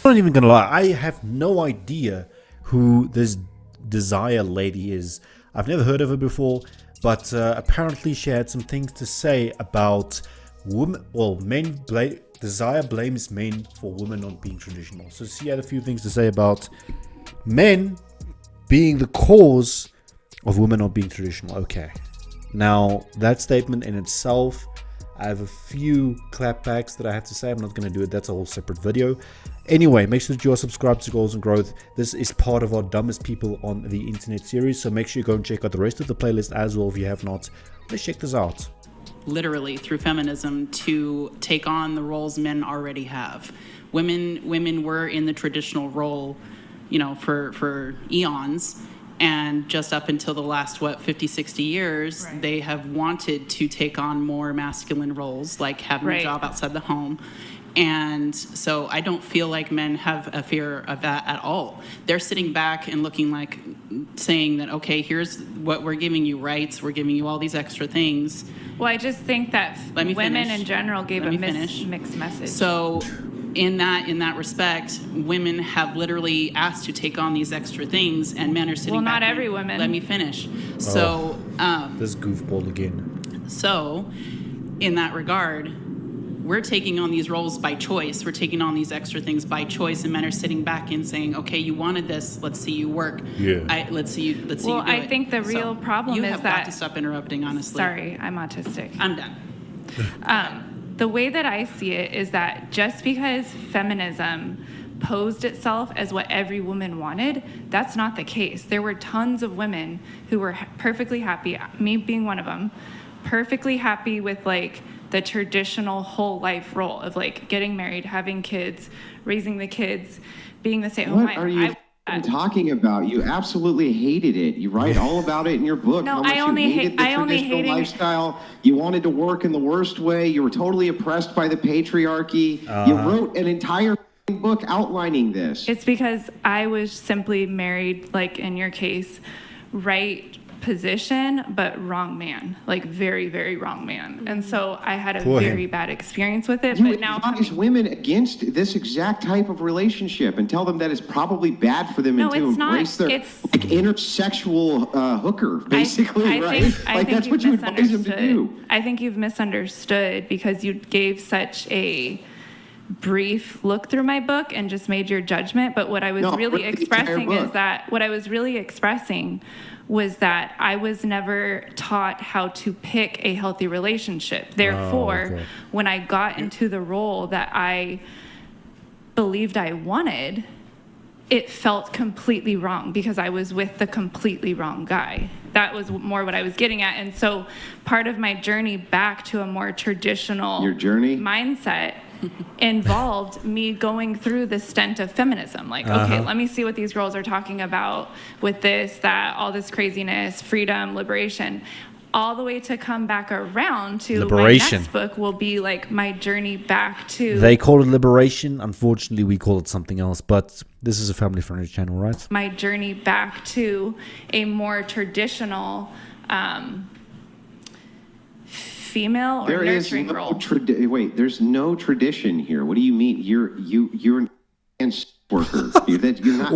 I'm not even gonna lie, I have no idea who this Desire lady is. I've never heard of her before, but apparently she had some things to say about women. Well, Desire blames men for women not being traditional. So she had a few things to say about men being the cause of women not being traditional. Okay. Now, that statement in itself, I have a few clapbacks that I have to say. I'm not going to do it. That's a whole separate video. Anyway, make sure that you are subscribed to Goals and Growth. This is part of our Dumbest People on the Internet series. So make sure you go and check out the rest of the playlist as well if you have not. Let's check this out. Literally through feminism to take on the roles men already have. Women were in the traditional role, for eons. And just up until the last, 50, 60 years, right, they have wanted to take on more masculine roles, like having a job outside the home. And so I don't feel like men have a fear of that at all. They're sitting back and saying that, okay, here's what we're giving you rights. We're giving you all these extra things. Well, I just think that women in general gave a mixed message. So in that respect, women have literally asked to take on these extra things, and men are sitting back. Well, not every woman. Let me finish. So, this goofball again. So, in that regard, we're taking on these roles by choice. We're taking on these extra things by choice, and men are sitting back and saying, "Okay, you wanted this. Let's see you work. Yeah. Let's see you do it." Well, I think the real problem is that you have got to stop interrupting. Honestly, sorry, I'm autistic. I'm done. The way that I see it is that just because feminism posed itself as what every woman wanted, that's not the case. There were tons of women who were perfectly happy, me being one of them, perfectly happy with the traditional whole life role of getting married, having kids, raising the kids, being the stay-at-home wife. What are you talking about? You absolutely hated it. You write all about it in your book. No, I only hated the traditional lifestyle. You wanted to work in the worst way. You were totally oppressed by the patriarchy. You wrote an entire book outlining this. It's because I was simply married, in your case, right position, but wrong man, very, very wrong man. And so I had a very bad experience with it. You but now advise women against this exact type of relationship and tell them that it's probably bad for them and to embrace their intersexual hooker, basically, right? That's what you advise them to do. I think you've misunderstood because you gave such a brief look through my book and just made your judgment. But what I was really expressing was that I was never taught how to pick a healthy relationship. Therefore, when I got into the role that I believed I wanted, it felt completely wrong because I was with the completely wrong guy. That was more what I was getting at. And so part of my journey back to a more traditional mindset involved me going through the stent of feminism. Okay, let me see what these girls are talking about with this, that, all this craziness, freedom, liberation, all the way to come back around to liberation. My next book will be my journey back to... They call it liberation. Unfortunately, we call it something else, but this is a family-friendly channel, right? My journey back to a more traditional... female or nurturing role. Wait, there's no tradition here. What do you mean? You're an worker. You're not.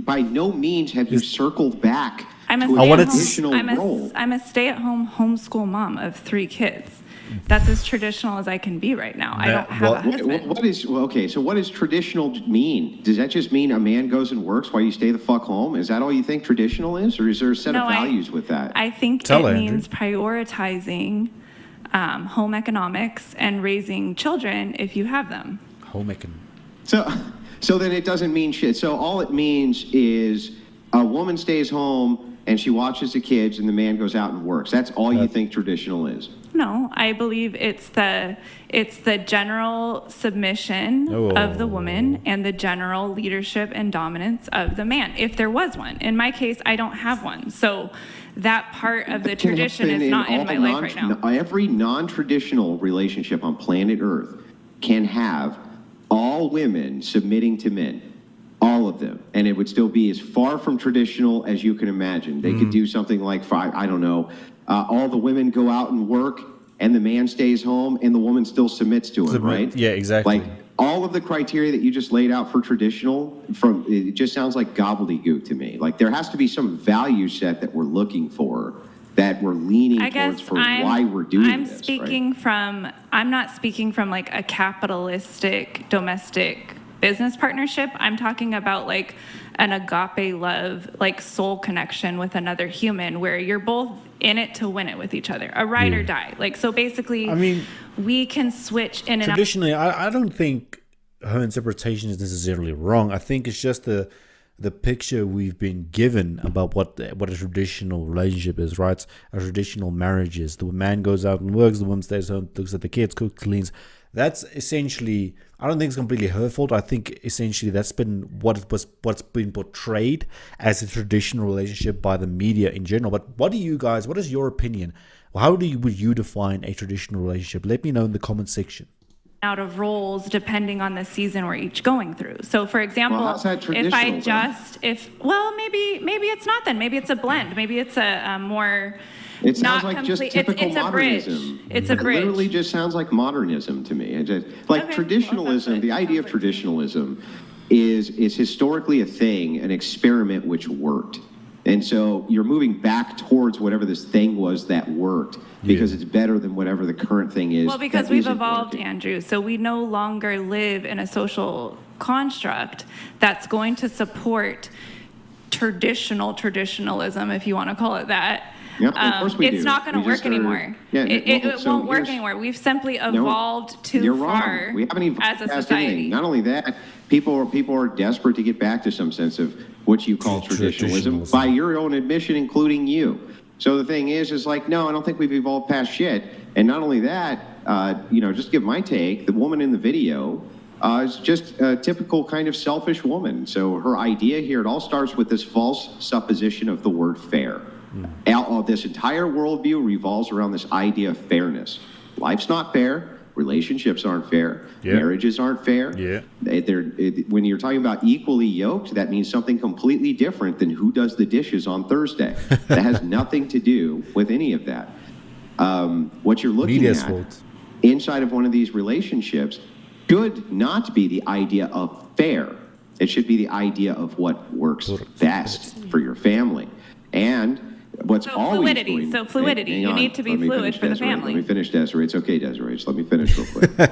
By no means have you circled back to a traditional role. I'm a stay-at-home homeschool mom of 3 kids. That's as traditional as I can be right now. I don't have a husband. So what does traditional mean? Does that just mean a man goes and works while you stay the fuck home? Is that all you think traditional is? Or is there a set of values with that? I think it means prioritizing home economics and raising children if you have them. Home economics. So then it doesn't mean shit. So all it means is a woman stays home and she watches the kids and the man goes out and works. That's all you think traditional is? No, I believe it's the general submission of the woman and the general leadership and dominance of the man, if there was one. In my case, I don't have one. So that part of the tradition is not in my life right now. Every non-traditional relationship on planet Earth can have all women submitting to men. All of them. And it would still be as far from traditional as you can imagine. They could do something like, I don't know, all the women go out and work and the man stays home and the woman still submits to him, right? Yeah, exactly. all of the criteria that you just laid out for traditional, it just sounds like gobbledygook to me. Like there has to be some value set that we're looking for, that we're leaning towards for why we're doing this. I'm not speaking from like a capitalistic domestic business partnership. I'm talking about like an agape love, like soul connection with another human, where you're both in it to win it with each other, a ride or die. Like, so basically, I mean, we can switch in and out. Traditionally, I don't think her interpretation is necessarily wrong. I think it's just the picture we've been given about what a traditional relationship is, right? A traditional marriage is. The man goes out and works, the woman stays home, looks at the kids, cooks, cleans. That's essentially, I don't think it's completely her fault. I think essentially that's been what's been portrayed as a traditional relationship by the media in general. But what is your opinion? How would you define a traditional relationship? Let me know in the comment section. Out of roles depending on the season we're each going through. So for example, how's that maybe it's not, then maybe it's a blend. Maybe it's a more It sounds like just typical modernism. It's a bridge. It literally just sounds like modernism to me. Traditionalism, the idea of traditionalism is historically a thing, an experiment which worked. And so you're moving back towards whatever this thing was that worked because it's better than whatever the current thing is. Well, because we've evolved, Andrew. So we no longer live in a social construct that's going to support traditionalism, if you want to call it that. Yep, of course we do. It's not going to work anymore. It won't work anymore. We've simply evolved too far we haven't even as a society. Anything. Not only that, people are desperate to get back to some sense of what you call traditionalism by your own admission, including you. So the thing is like, no, I don't think we've evolved past shit. And not only that, just give my take, the woman in the video is just a typical kind of selfish woman. So her idea here, it all starts with this false supposition of the word fair. This entire worldview revolves around this idea of fairness. Life's not fair. Relationships aren't fair. Marriages aren't fair. When you're talking about equally yoked, that means something completely different than who does the dishes on Thursday. That has nothing to do with any of that. What you're looking at inside of one of these relationships should not be the idea of fair. It should be the idea of what works best for your family. And what's always fluidity. You need to be fluid for the family. Let me finish, Desiree. It's okay, Desiree. Just let me finish real quick.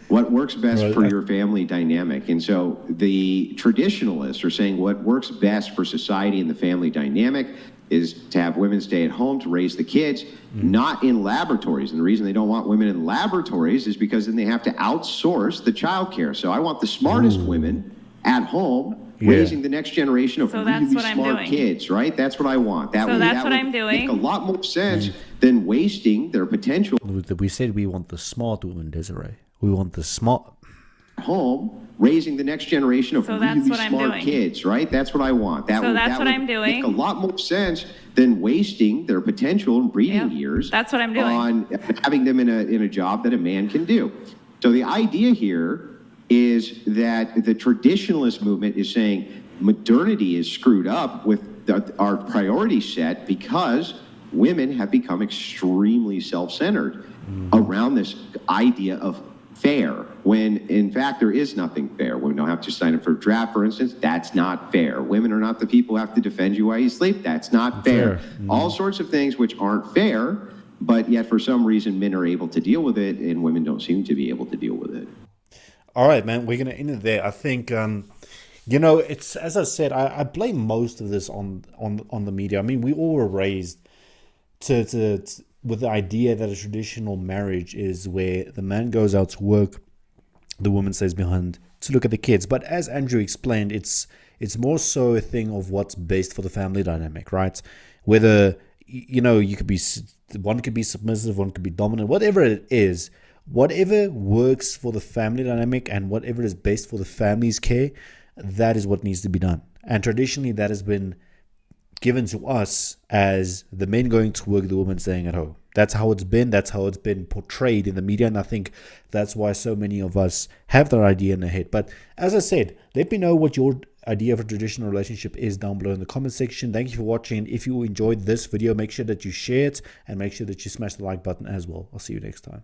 What works best for your family dynamic? And so the traditionalists are saying what works best for society and the family dynamic is to have women stay at home to raise the kids, not in laboratories. And the reason they don't want women in laboratories is because then they have to outsource the childcare. So I want the smartest women at home raising the next generation of really smart kids, right? That's what I want. That would make a lot more sense than wasting their potential. We said we want the smart woman, Desiree. We want the smart home raising the next generation of really smart kids, right? That's what I want. That would make a lot more sense than wasting their potential and breeding years. That's what I'm doing. On having them in a job that a man can do. So the idea here is that the traditionalist movement is saying modernity is screwed up with our priority set because women have become extremely self-centered around this idea of fair, when in fact there is nothing fair. Women don't have to sign up for a draft, for instance. That's not fair. Women are not the people who have to defend you while you sleep. That's not fair. All sorts of things which aren't fair, but yet for some reason men are able to deal with it and women don't seem to be able to deal with it. All right, man, we're going to end it there. I think, it's, as I said, I blame most of this on the media. I mean, we all were raised with the idea that a traditional marriage is where the man goes out to work, the woman stays behind to look at the kids. But as Andrew explained, it's more so a thing of what's best for the family dynamic, right? Whether, you could be, one could be submissive, one could be dominant, whatever it is. Whatever works for the family dynamic and whatever is best for the family's care, that is what needs to be done. And traditionally, that has been given to us as the men going to work, the women staying at home. That's how it's been. That's how it's been portrayed in the media. And I think that's why so many of us have that idea in their head. But as I said, let me know what your idea of a traditional relationship is down below in the comment section. Thank you for watching. And if you enjoyed this video, make sure that you share it and make sure that you smash the like button as well. I'll see you next time.